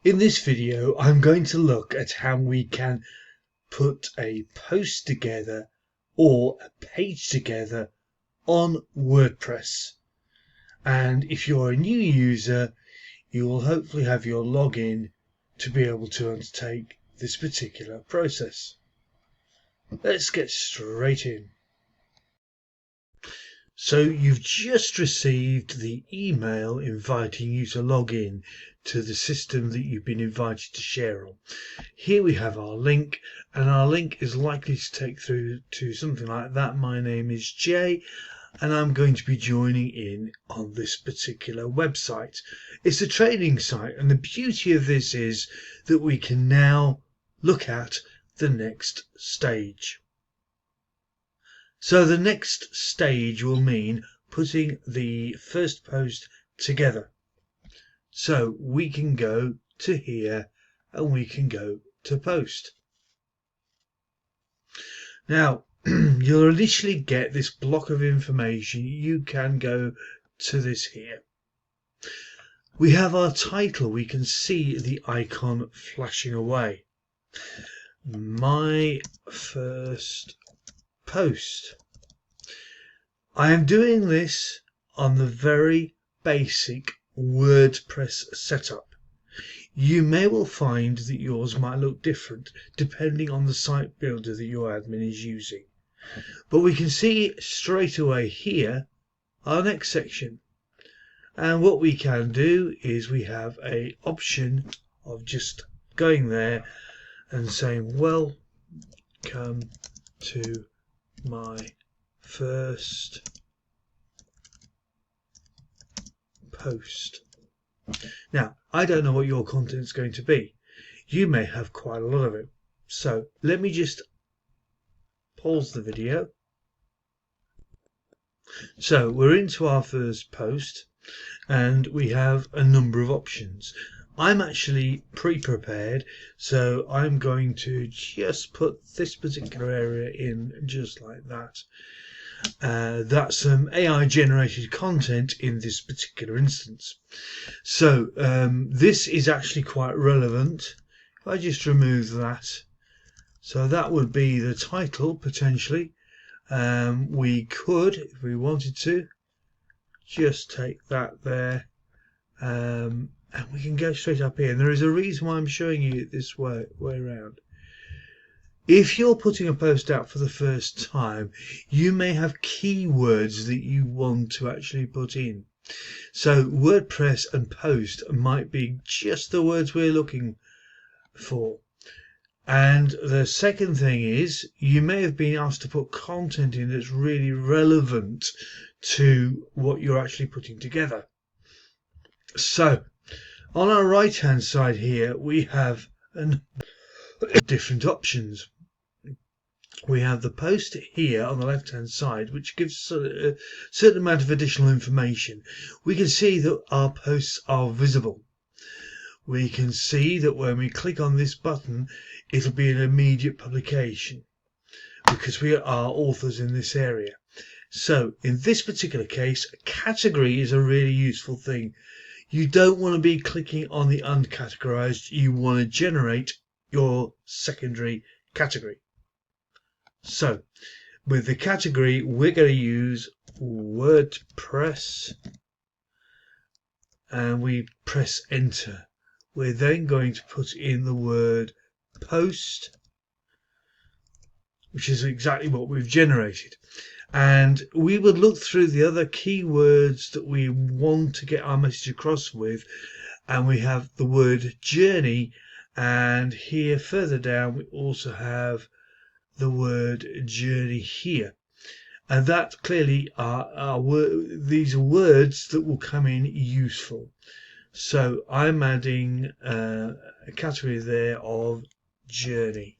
In this video, I'm going to look at how we can put a post together or a page together on WordPress. And if you're a new user, you will hopefully have your login to be able to undertake this particular process. Let's get straight in. So you've just received the email inviting you to log in to the system that you've been invited to share on. Here we have our link, and our link is likely to take through to something like that. My name is Jay, and I'm going to be joining in on this particular website. It's a training site, and the beauty of this is that we can now look at the next stage. So the next stage will mean putting the first post together. So we can go to here and we can go to post. Now you'll initially get this block of information. You can go to this here. We have our title. We can see the icon flashing away. My first post. I am doing this on the very basic WordPress setup. You may well find that yours might look different depending on the site builder that your admin is using. But we can see straight away here our next section. And what we can do is we have an option of just going there and saying, welcome to my first post. Now, I don't know what your content is going to be. You may have quite a lot of it. So let me just pause the video. So we're into our first post and we have a number of options. I'm actually pre-prepared, so I'm going to just put this particular area in just like that. That's some AI generated content in this particular instance. So this is actually quite relevant. If I just remove that, so that would be the title potentially. We could, if we wanted to, just take that there. And we can go straight up here, and there is a reason why I'm showing you it this way around. If you're putting a post out for the first time, you may have keywords that you want to actually put in. So WordPress and post might be just the words we're looking for. And the second thing is, you may have been asked to put content in that's really relevant to what you're actually putting together. So on our right hand side here we have different options. We have the post here on the left hand side, which gives a certain amount of additional information. We can see that our posts are visible. We can see that when we click on this button it'll be an immediate publication because we are authors in this area. So in this particular case, a category is a really useful thing. You don't want to be clicking on the uncategorized. You want to generate your secondary category. So with the category, we're going to use WordPress and we press enter. We're then going to put in the word post, which is exactly what we've generated. And we would look through the other keywords that we want to get our message across with, and we have the word journey, and here further down we also have the word journey here, and that clearly are these are words that will come in useful. So I'm adding a category there of journey,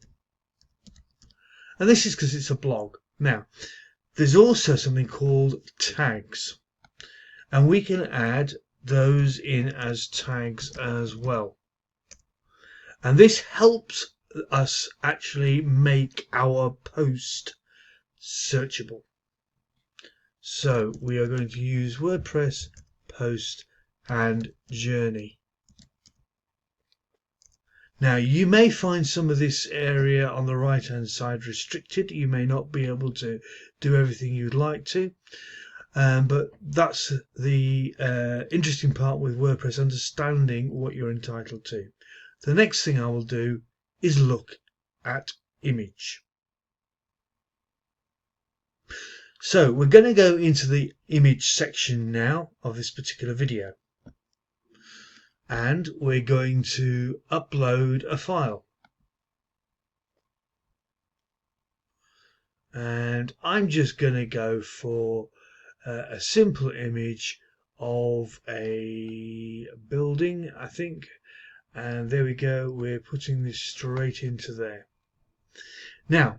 and this is because it's a blog. Now there's also something called tags, and we can add those in as tags as well, and this helps us actually make our post searchable. So we are going to use WordPress, post and journey. Now you may find some of this area on the right hand side restricted. You may not be able to do everything you'd like to, but that's the interesting part with WordPress, understanding what you're entitled to. The next thing I will do is look at image. So we're going to go into the image section now of this particular video, and we're going to upload a file. And I'm just going to go for a simple image of a building, I think. And there we go, we're putting this straight into there. Now,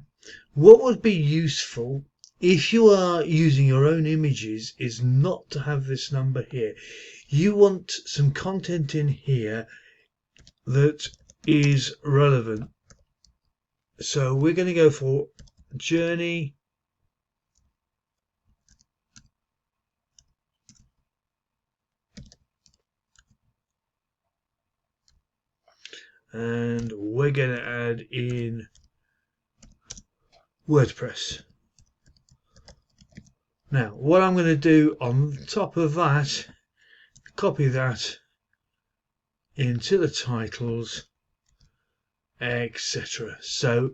what would be useful if you are using your own images is not to have this number here. You want some content in here that is relevant. So we're going to go for journey and we're going to add in WordPress. Now what I'm going to do on top of that, copy that into the titles, etc. So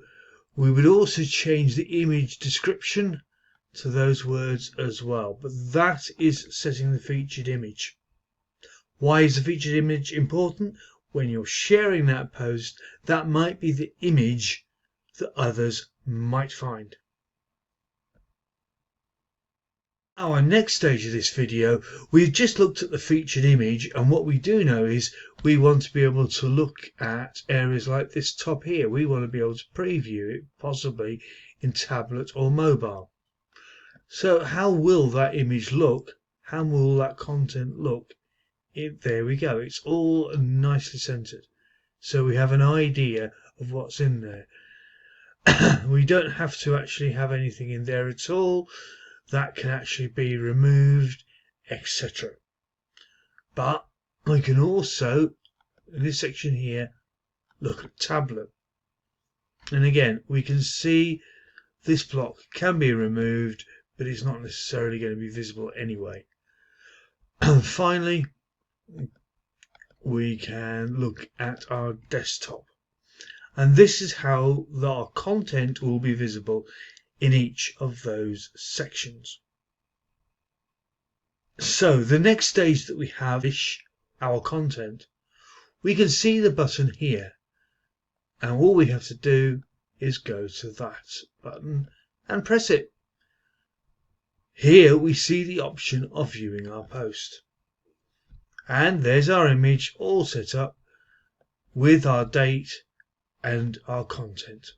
we would also change the image description to those words as well, but that is setting the featured image. Why is the featured image important? When you're sharing that post, that might be the image that others might find. Our next stage of this video, we've just looked at the featured image, and what we do know is we want to be able to look at areas like this top here. We want to be able to preview it, possibly in tablet or mobile. So how will that image look? How will that content look? There we go. It's all nicely centered. So we have an idea of what's in there. We don't have to actually have anything in there at all. That can actually be removed, etc. But I can also, in this section here, look at tablet. And again, we can see this block can be removed, but it's not necessarily going to be visible anyway. And finally, we can look at our desktop. And this is how our content will be visible in each of those sections. So the next stage that we have is our content. We can see the button here, and all we have to do is go to that button and press it. Here we see the option of viewing our post, and there's our image all set up with our date and our content.